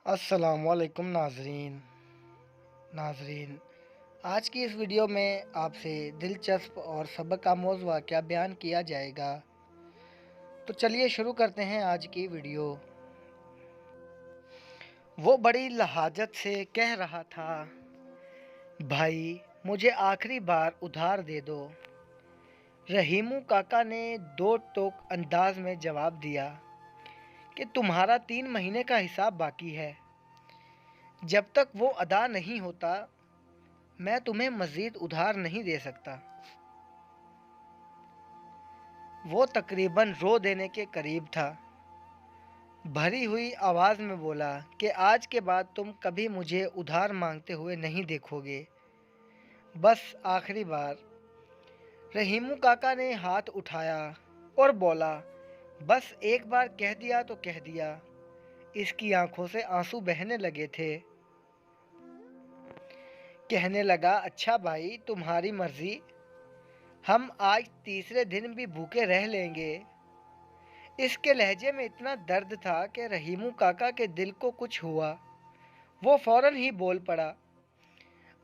السلام علیکم ناظرین، آج کی اس ویڈیو میں آپ سے دلچسپ اور سبق آموز واقعہ بیان کیا جائے گا۔ تو چلیے شروع کرتے ہیں آج کی ویڈیو۔ وہ بڑی لہجت سے کہہ رہا تھا، بھائی مجھے آخری بار ادھار دے دو۔ رحیمو کاکا نے دو ٹوک انداز میں جواب دیا کہ تمہارا 3 مہینے کا حساب باقی ہے۔ جب تک وہ ادا نہیں ہوتا میں تمہیں مزید ادھار نہیں دے سکتا۔ وہ تقریباً رو دینے کے قریب تھا۔ بھری ہوئی آواز میں بولا کہ آج کے بعد تم کبھی مجھے ادھار مانگتے ہوئے نہیں دیکھو گے، بس آخری بار۔ رحیمو کاکا نے ہاتھ اٹھایا اور بولا، بس ایک بار کہہ دیا تو کہہ دیا۔ اس کی آنکھوں سے آنسو بہنے لگے تھے۔ کہنے لگا، اچھا بھائی تمہاری مرضی، ہم آج تیسرے دن بھی بھوکے رہ لیں گے۔ اس کے لہجے میں اتنا درد تھا کہ رحیمو کاکا کے دل کو کچھ ہوا۔ وہ فوراً ہی بول پڑا،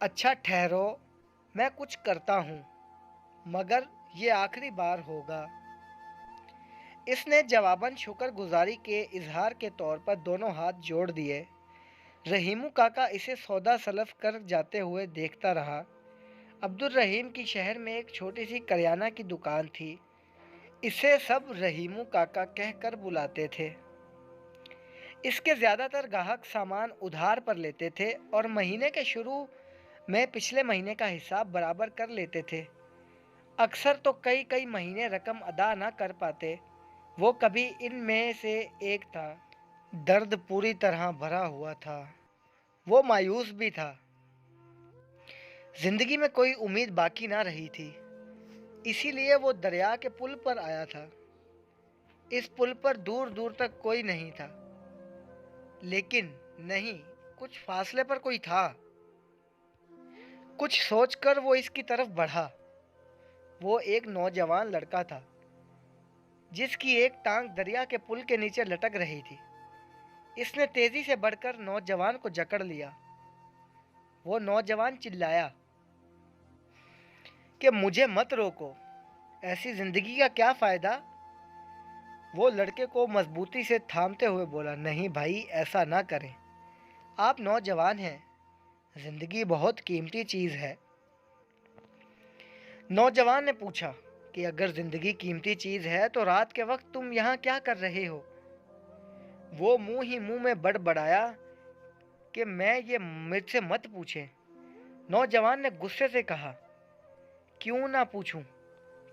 اچھا ٹھہرو، میں کچھ کرتا ہوں، مگر یہ آخری بار ہوگا۔ اس نے جواباً شکر گزاری کے اظہار کے طور پر دونوں ہاتھ جوڑ دیے۔ رحیمو کاکا اسے سودا سلف کر جاتے ہوئے دیکھتا رہا۔ عبدالرحیم کی شہر میں ایک چھوٹی سی کریانہ کی دکان تھی۔ اسے سب رحیمو کاکا کہہ کر بلاتے تھے۔ اس کے زیادہ تر گاہک سامان ادھار پر لیتے تھے اور مہینے کے شروع میں پچھلے مہینے کا حساب برابر کر لیتے تھے۔ اکثر تو کئی مہینے رقم ادا نہ کر پاتے۔ وہ کبھی ان میں سے ایک تھا۔ درد پوری طرح بھرا ہوا تھا۔ وہ مایوس بھی تھا۔ زندگی میں کوئی امید باقی نہ رہی تھی، اسی لیے وہ دریا کے پل پر آیا تھا۔ اس پل پر دور دور تک کوئی نہیں تھا، لیکن نہیں، کچھ فاصلے پر کوئی تھا۔ کچھ سوچ کر وہ اس کی طرف بڑھا۔ وہ ایک نوجوان لڑکا تھا جس کی ایک ٹانگ دریا کے پل کے نیچے لٹک رہی تھی۔ اس نے تیزی سے بڑھ کر نوجوان کو جکڑ لیا۔ وہ نوجوان چلایا کہ مجھے مت روکو، ایسی زندگی کا کیا فائدہ؟ وہ لڑکے کو مضبوطی سے تھامتے ہوئے بولا، نہیں بھائی ایسا نہ کریں، آپ نوجوان ہیں، زندگی بہت قیمتی چیز ہے۔ نوجوان نے پوچھا کہ اگر زندگی قیمتی چیز ہے تو رات کے وقت تم یہاں کیا کر رہے ہو؟ وہ منہ ہی منہ میں بڑبڑایا کہ یہ مجھ سے مت پوچھیں۔ نوجوان نے غصے سے کہا، کیوں نہ پوچھوں؟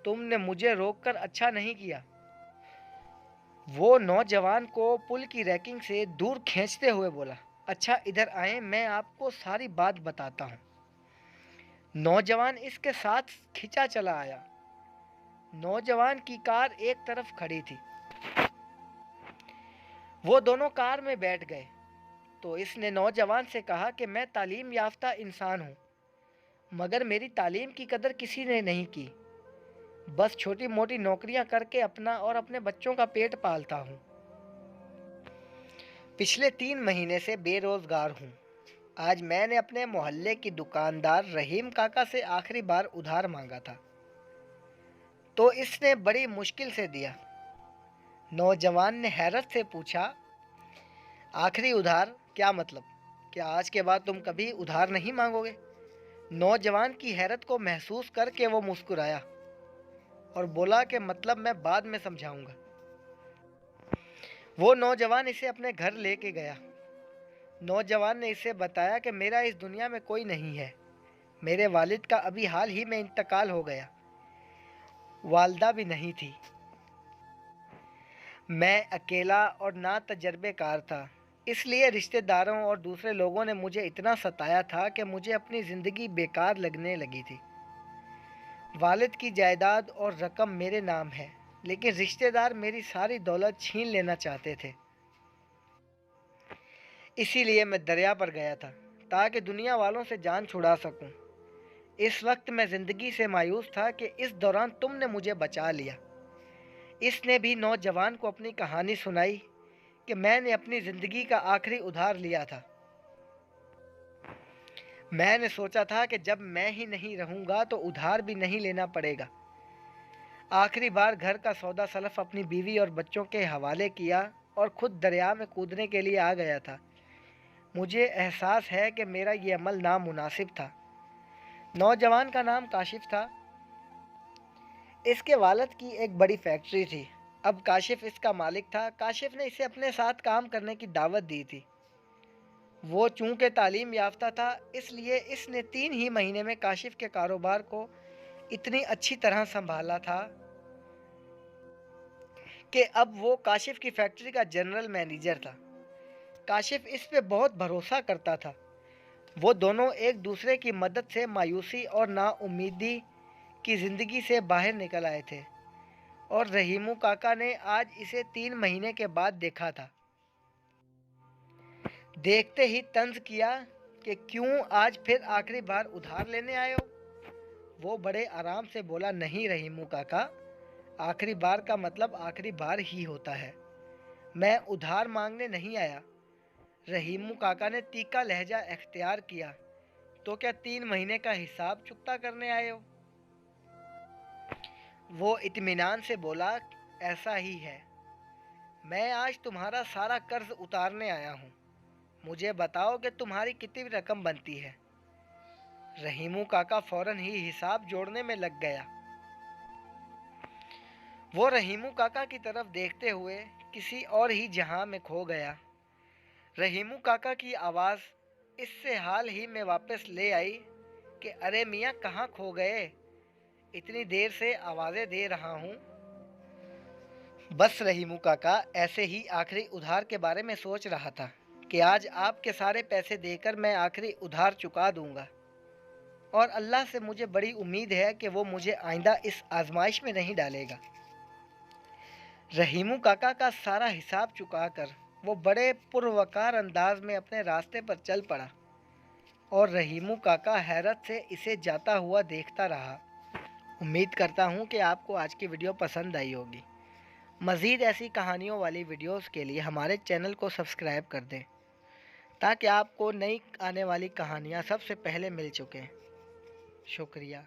تم نے مجھے روک کر اچھا نہیں کیا۔ وہ نوجوان کو پل کی ریکنگ سے دور کھینچتے ہوئے بولا، اچھا ادھر آئیں، میں آپ کو ساری بات بتاتا ہوں۔ نوجوان اس کے ساتھ کھنچا چلا آیا۔ نوجوان کی کار ایک طرف کھڑی تھی۔ وہ دونوں کار میں بیٹھ گئے تو اس نے نوجوان سے کہا کہ میں تعلیم یافتہ انسان ہوں، مگر میری تعلیم کی قدر کسی نے نہیں کی، بس چھوٹی موٹی نوکریاں کر کے اپنا اور اپنے بچوں کا پیٹ پالتا ہوں۔ پچھلے 3 مہینے سے بے روزگار ہوں۔ آج میں نے اپنے محلے کی دکاندار رحیم کاکا سے آخری بار ادھار مانگا تھا، تو اس نے بڑی مشکل سے دیا۔ نوجوان نے حیرت سے پوچھا، آخری ادھار کیا مطلب؟ کیا آج کے بعد تم کبھی ادھار نہیں مانگو گے؟ نوجوان کی حیرت کو محسوس کر کے وہ مسکرایا اور بولا کہ مطلب میں بعد میں سمجھاؤں گا۔ وہ نوجوان اسے اپنے گھر لے کے گیا۔ نوجوان نے اسے بتایا کہ میرا اس دنیا میں کوئی نہیں ہے، میرے والد کا ابھی حال ہی میں انتقال ہو گیا، والدہ بھی نہیں تھی، میں اکیلا اور نا تجربے کار تھا، اس لیے رشتہ داروں اور دوسرے لوگوں نے مجھے اتنا ستایا تھا کہ مجھے اپنی زندگی بیکار لگنے لگی تھی۔ والد کی جائیداد اور رقم میرے نام ہے، لیکن رشتہ دار میری ساری دولت چھین لینا چاہتے تھے۔ اسی لیے میں دریا پر گیا تھا تاکہ دنیا والوں سے جان چھڑا سکوں۔ اس وقت میں زندگی سے مایوس تھا کہ اس دوران تم نے مجھے بچا لیا۔ اس نے بھی نوجوان کو اپنی کہانی سنائی کہ میں نے اپنی زندگی کا آخری ادھار لیا تھا۔ میں نے سوچا تھا کہ جب میں ہی نہیں رہوں گا تو ادھار بھی نہیں لینا پڑے گا۔ آخری بار گھر کا سودا سلف اپنی بیوی اور بچوں کے حوالے کیا اور خود دریا میں کودنے کے لیے آ گیا تھا۔ مجھے احساس ہے کہ میرا یہ عمل نامناسب تھا۔ نوجوان کا نام کاشف تھا۔ اس کے والد کی ایک بڑی فیکٹری تھی۔ اب کاشف اس کا مالک تھا۔ کاشف نے اسے اپنے ساتھ کام کرنے کی دعوت دی تھی۔ وہ چونکہ تعلیم یافتہ تھا، اس لیے اس نے 3 ہی مہینے میں کاشف کے کاروبار کو اتنی اچھی طرح سنبھالا تھا کہ اب وہ کاشف کی فیکٹری کا جنرل مینیجر تھا۔ کاشف اس پہ بہت بھروسہ کرتا تھا۔ وہ دونوں ایک دوسرے کی مدد سے مایوسی اور نا امیدی کی زندگی سے باہر نکل آئے تھے، اور رحیمو کاکا نے آج اسے 3 مہینے کے بعد دیکھا تھا۔ دیکھتے ہی طنز کیا کہ کیوں آج پھر آخری بار ادھار لینے آئے ہو؟ وہ بڑے آرام سے بولا، نہیں رحیمو کاکا، آخری بار کا مطلب آخری بار ہی ہوتا ہے۔ میں ادھار مانگنے نہیں آیا۔ رحیمو کاکا نے تیکھا لہجہ اختیار کیا، تو کیا 3 مہینے کا حساب چکتا کرنے آئے ہو؟ وہ اطمینان سے بولا، ایسا ہی ہے۔ میں آج تمہارا سارا قرض اتارنے آیا ہوں۔ مجھے بتاؤ کہ تمہاری کتنی رقم بنتی ہے؟ رحیمو کاکا فوراً ہی حساب جوڑنے میں لگ گیا۔ وہ رحیمو کاکا کی طرف دیکھتے ہوئے کسی اور ہی جہاں میں کھو گیا۔ رحیمو کاکا کی آواز اس سے حال ہی میں واپس لے آئی کہ ارے میاں، کہاں کھو گئے؟ اتنی دیر سے آوازیں دے رہا ہوں۔ بس رحیمو کاکا، ایسے ہی آخری ادھار کے بارے میں سوچ رہا تھا کہ آج آپ کے سارے پیسے دے کر میں آخری ادھار چکا دوں گا، اور اللہ سے مجھے بڑی امید ہے کہ وہ مجھے آئندہ اس آزمائش میں نہیں ڈالے گا۔ رحیمو کاکا کا سارا حساب چکا کر وہ بڑے پروقار انداز میں اپنے راستے پر چل پڑا، اور رحیمو کاکا حیرت سے اسے جاتا ہوا دیکھتا رہا۔ امید کرتا ہوں کہ آپ کو آج کی ویڈیو پسند آئی ہوگی۔ مزید ایسی کہانیوں والی ویڈیوز کے لیے ہمارے چینل کو سبسکرائب کر دیں، تاکہ آپ کو نئی آنے والی کہانیاں سب سے پہلے مل چکیں۔ شکریہ۔